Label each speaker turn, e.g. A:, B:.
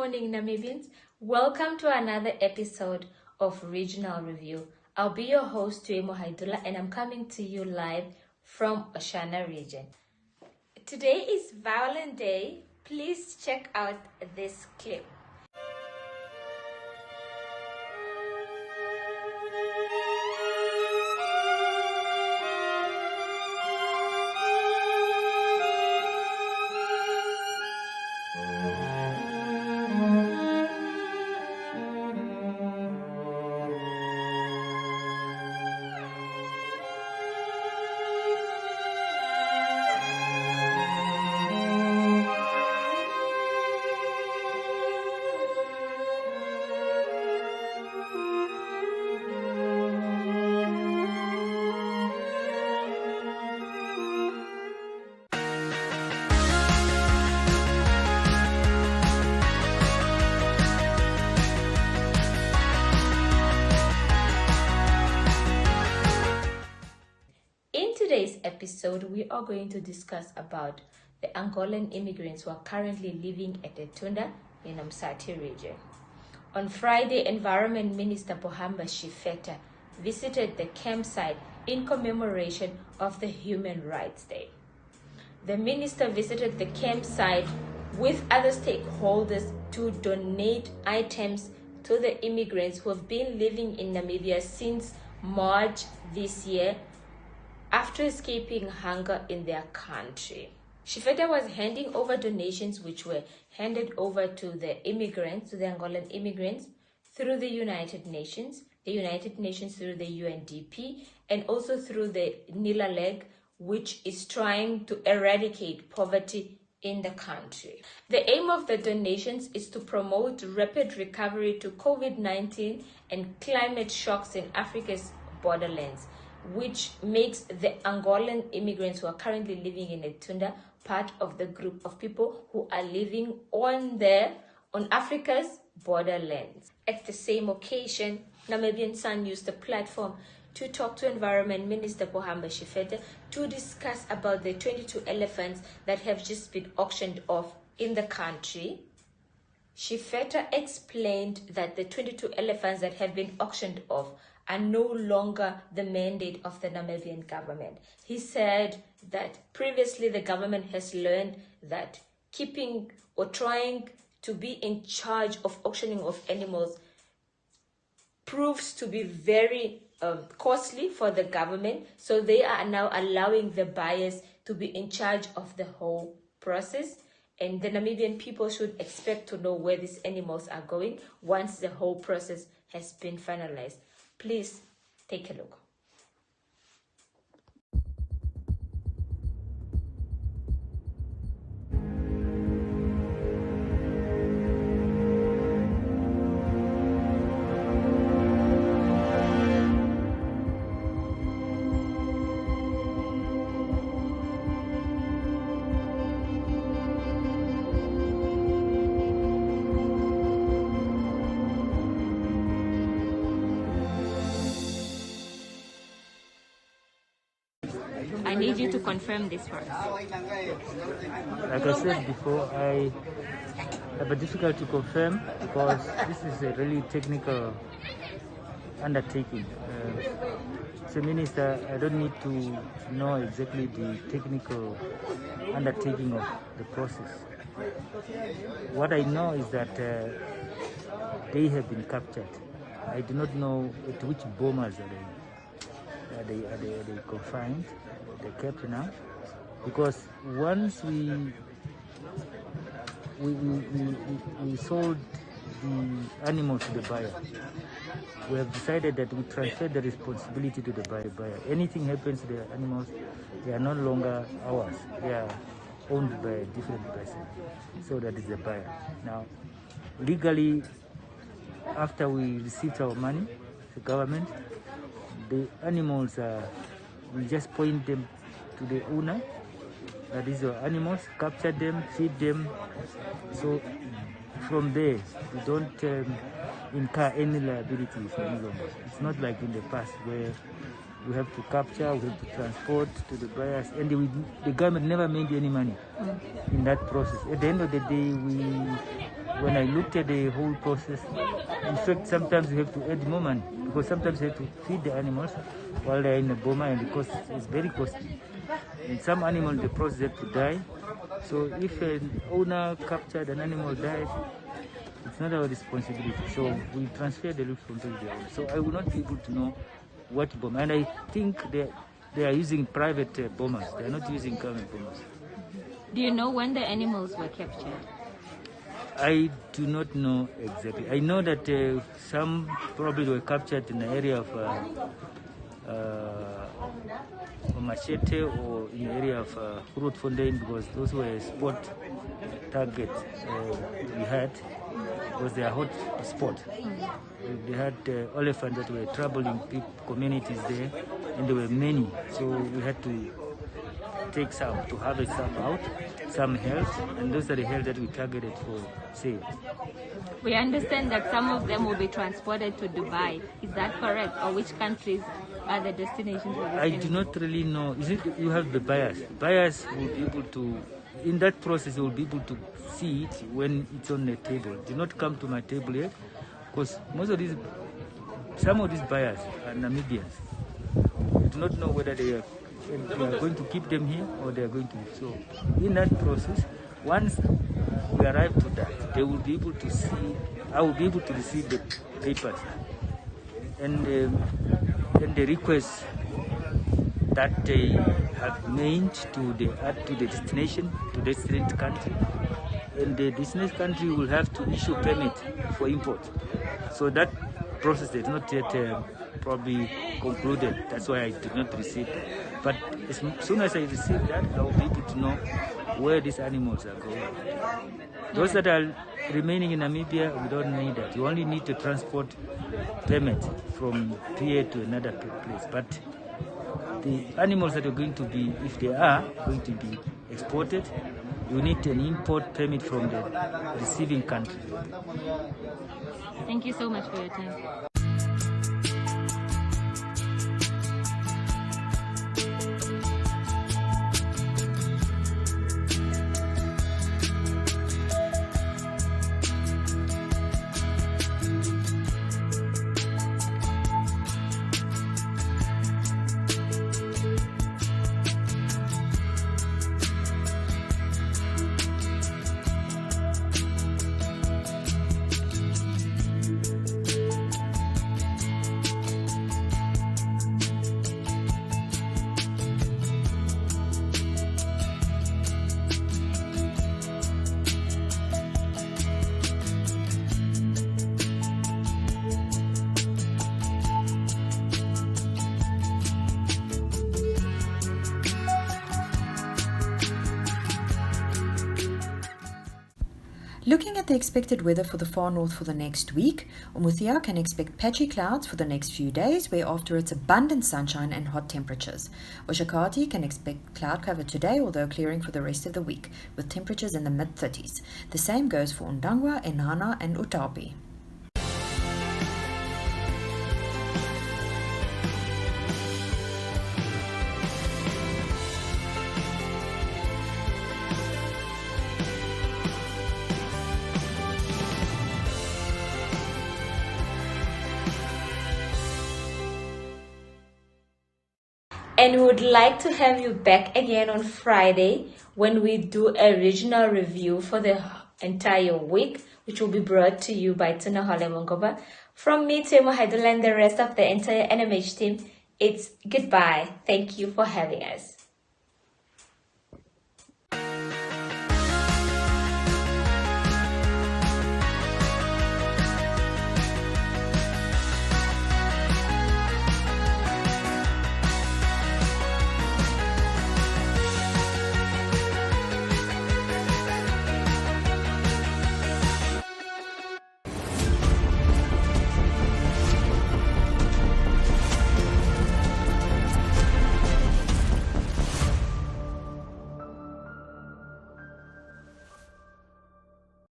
A: morning, Namibians. Welcome to another episode of Regional Review. I'll be your host, Tuyeimo Haidula, and I'm coming to you live from Oshana region. Today is Violent Day. Please check out this clip. In today's episode, we are going to discuss about the Angolan immigrants who are currently living at Etunda in Msati region. On Friday, Environment Minister Bohamba Shifeta visited the campsite in commemoration of the Human Rights Day. The minister visited the campsite with other stakeholders to donate items to the immigrants who have been living in Namibia since March this year after escaping hunger in their country. Shifeta was handing over donations which were handed over to the immigrants, to the Angolan immigrants, through the United Nations through the UNDP, and also through the NILA, which is trying to eradicate poverty in the country. The aim of the donations is to promote rapid recovery to COVID-19 and climate shocks in Africa's borderlands, which makes the Angolan immigrants who are currently living in Etunda part of the group of people who are living on Africa's borderlands. At the same occasion, Namibian Sun used the platform to talk to Environment Minister Bohamba Shifeta to discuss about the 22 elephants that have just been auctioned off in the country. Shifeta explained that the 22 elephants that have been auctioned off are no longer the mandate of the Namibian government. He said that previously the government has learned that keeping or trying to be in charge of auctioning of animals proves to be very costly for the government, so they are now allowing the buyers to be in charge of the whole process. And the Namibian people should expect to know where these animals are going once the whole process has been finalized. Please take a look. I need you to confirm this for us.
B: Like I said before, I have a difficulty to confirm because this is a really technical undertaking. As a minister, I don't need to know exactly the technical undertaking of the process. What I know is that they have been captured. I do not know at which bombers are they confined. They're kept now, because once we sold the animals to the buyer, we have decided that we transfer the responsibility to the buyer. Anything happens to the animals, they are no longer ours. They are owned by a different person. So that is the buyer. Now, legally, after we received our money, the government, the animals we just point them to the owner, that is your animals, capture them, feed them. So from there, we don't incur any liabilities any longer. It's not like in the past where we have to capture, we have to transport to the buyers, and the government never made any money in that process. At the end of the day, when I looked at the whole process, in fact, sometimes you have to add more money because sometimes you have to feed the animals while they're in the boma, and the cost is very costly. And some animals, the process have to die. So if an owner captured an animal died, it's not our responsibility. So we transfer the responsibility to the owner. So I will not be able to know what boma. And I think they are using private bomas. They are not using government bomas.
A: Do you know when the animals were captured?
B: I do not know exactly. I know that some probably were captured in the area of Machete or in the area of Grootfontein, because those were sport targets we had, because they are hot spot. They had elephants that were troubling communities there, and there were many. So we had to take some, to harvest some out, some health, and those are the health that we targeted for sale.
A: We understand that some of them will be transported to Dubai. Is that correct? Or which countries are the destinations for this?
B: I do not really know. Is it you have the buyers? Buyers will be able to, in that process, they will be able to see it when it's on the table. Do not come to my table yet, because some of these buyers are Namibians. We do not know whether they are going to keep them here or they are going to. So in that process, once we arrive to that, they will be able to see. I will be able to receive the papers and the requests that they have made to the destination, to the destination country, and the destination country will have to issue permit for import. So that process is not yet probably concluded. That's why I did not receive it. But as soon as I receive that, I will be able to know where these animals are going. Those that are remaining in Namibia, we don't need that. You only need to transport permit from here to another place. But the animals that are going to be, if they are going to be exported, you need an import permit from the receiving country.
A: Thank you so much for your time.
C: Looking at the expected weather for the far north for the next week, Umuthia can expect patchy clouds for the next few days, whereafter it's abundant sunshine and hot temperatures. Oshakati can expect cloud cover today, although clearing for the rest of the week, with temperatures in the mid-30s. The same goes for Undangwa, Enhana and Utapi.
A: And we would like to have you back again on Friday when we do a regional review for the entire week, which will be brought to you by Tuna Mongoba. From me, Tuyeimo Haidula, and the rest of the entire NMH team, it's goodbye. Thank you for having us.